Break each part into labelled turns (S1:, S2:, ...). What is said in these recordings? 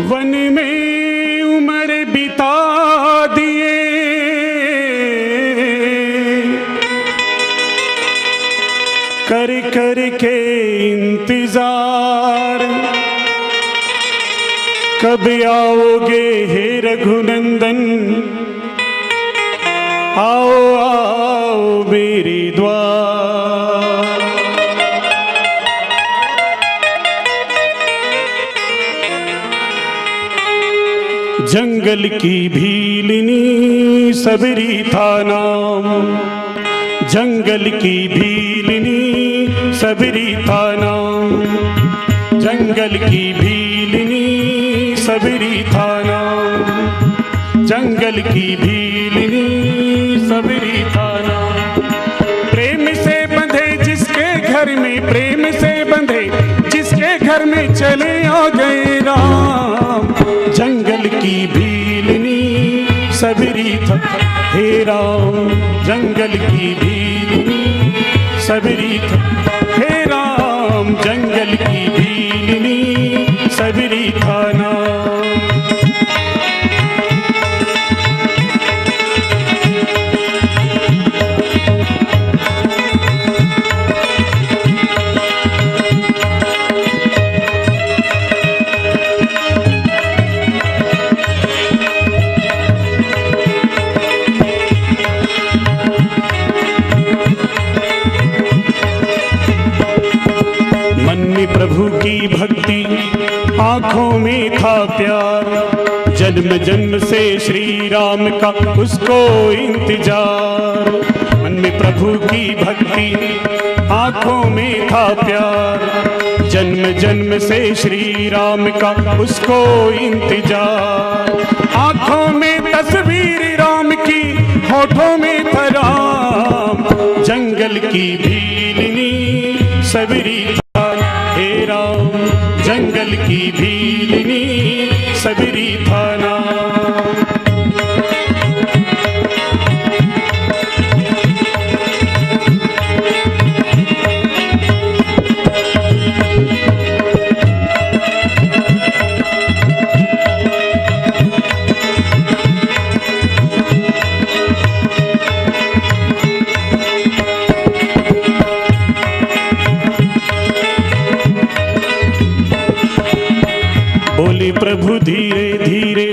S1: One में उम्र बिता दिए, कर कर के इंतजार, कब आओगे हे रघुनंदन, आओ आओ मेरे द्वार। जंगल की भीलनी सबरी था नाम, जंगल की भीलनी सबरी था नाम, जंगल की भीलनी सबरी था नाम, जंगल की भीलनी सबरी था नाम। प्रेम से बंधे जिसके घर में, प्रेम से बंधे जिसके घर में चले आ गए राम। जंगल की भीलनी सबरी था हे राम, जंगल की भीलनी सबरी था हे राम, जंगल की भीलनी सबरी था नाम। प्रभु की भक्ति आंखों में था प्यार, जन्म जन्म से श्री राम का उसको इंतजार। मन में प्रभु की भक्ति आंखों में था प्यार, जन्म जन्म से श्री राम का उसको इंतजार। आंखों में तस्वीर राम की, होठों में था राम, जंगल की भीलनी सबरी हे राम, जंगल की भीलनी सबरी था नाम। बोले प्रभु धीरे धीरे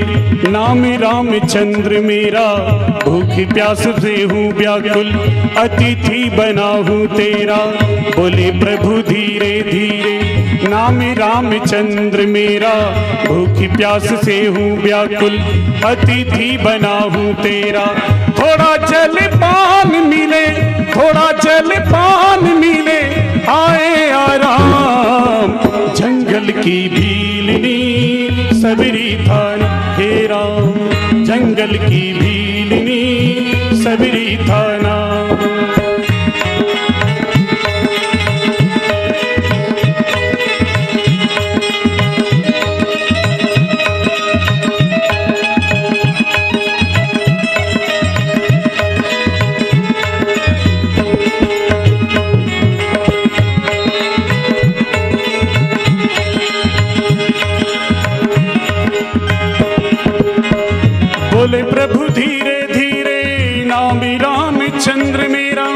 S1: नाम रामचंद्र मेरा, भूख प्यास से हूँ व्याकुल अतिथि बना हूँ तेरा। बोले प्रभु धीरे धीरे नाम रामचंद्र मेरा, भूख प्यास से हूँ व्याकुल अतिथि बना हूँ तेरा। थोड़ा जल पान मिले, थोड़ा जल पान मिले, आए आराम। जंगल की भीलनी सबरी था हे राम, जंगल की भीलनी सबरी था नाम। बोले प्रभु धीरे धीरे नाम रामचंद्र मेरा,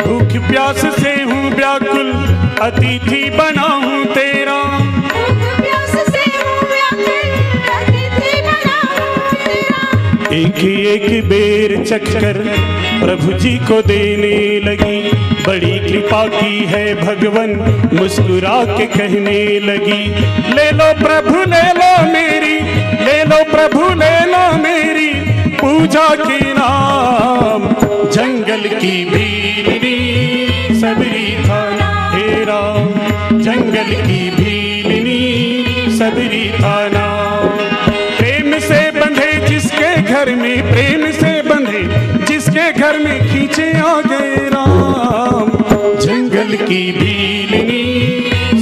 S1: भूख प्यास से हूँ व्याकुल अतिथि बना हूँ तेरा। एक एक बेर चखकर प्रभु जी को देने लगी, बड़ी कृपा की है भगवन मुस्कुरा के कहने लगी। ले लो प्रभु ले लो मेरी, ले लो प्रभु ले लो मेरी पूजा के नाम। जंगल की भीलनी सबरी था हे राम, जंगल की भीलनी सबरी था नाम। प्रेम से बंधे जिसके घर में, प्रेम से बंधे जिसके घर में खींचे आ गए राम। जंगल की भीलनी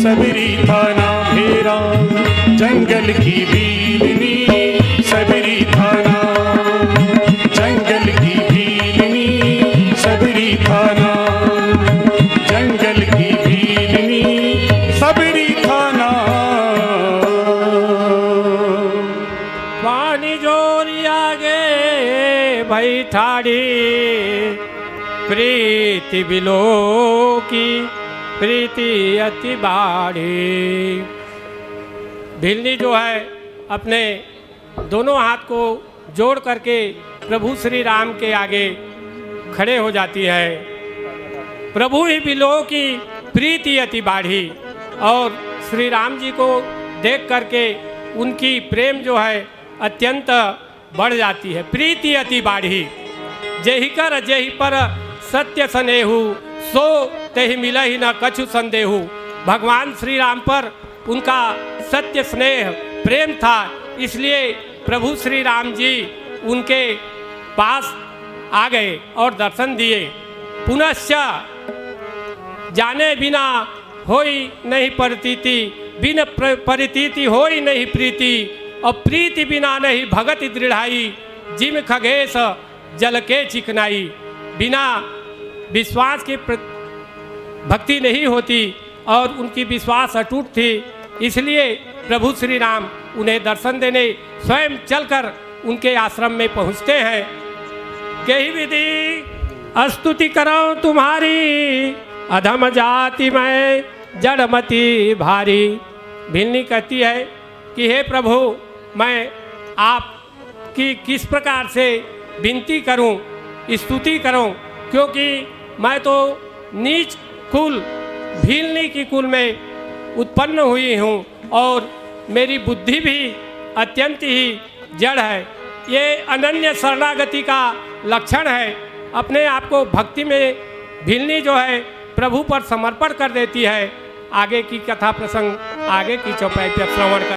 S1: सबरी था नाम हे राम, जंगल की भीलनी सबरी था नाम, जंगल की भीलनी सबरी था नाम, जंगल की भीलनी
S2: ठाड़ी, प्रीति बिलो की प्रीति अति बाड़ी। भिल्ली जो है अपने दोनों हाथ को जोड़ करके प्रभु श्री राम के आगे खड़े हो जाती है। प्रभु ही बिलो की प्रीति अति बाढ़ी, और श्री राम जी को देख करके उनकी प्रेम जो है अत्यंत बढ़ जाती है। प्रीति अति बाढ़ी, जेहि कर जेहि पर सत्य स्नेहु, सो तेहि मिलहि न कछु संदेहु। भगवान श्री राम पर उनका सत्य स्नेह प्रेम था, इसलिए प्रभु श्री राम जी उनके पास आ गए और दर्शन दिए। पुनश्च जाने बिना होई नहीं प्रतीति, बिन परितीति होई नहीं प्रीति, और प्रीति बिना नहीं भगति दृढ़ाई, जिम खगेश जल के चिकनाई। बिना विश्वास की भक्ति नहीं होती और उनकी विश्वास अटूट थी, इसलिए प्रभु श्री राम उन्हें दर्शन देने स्वयं चलकर उनके आश्रम में पहुँचते हैं। कही विधि स्तुति करो तुम्हारी, अधम जाति में जड़मती भारी। भिल्ली कहती है कि हे प्रभु, मैं आपकी किस प्रकार से विनती करूं, स्तुति करूं, क्योंकि मैं तो नीच कुल भिल्ली की कुल में उत्पन्न हुई हूं और मेरी बुद्धि भी अत्यंत ही जड़ है। ये अनन्य शरणागति का लक्षण है। अपने आप को भक्ति में भिल्ली जो है प्रभु पर समर्पण कर देती है। आगे की कथा प्रसंग आगे की चौपाई पर श्रवण कर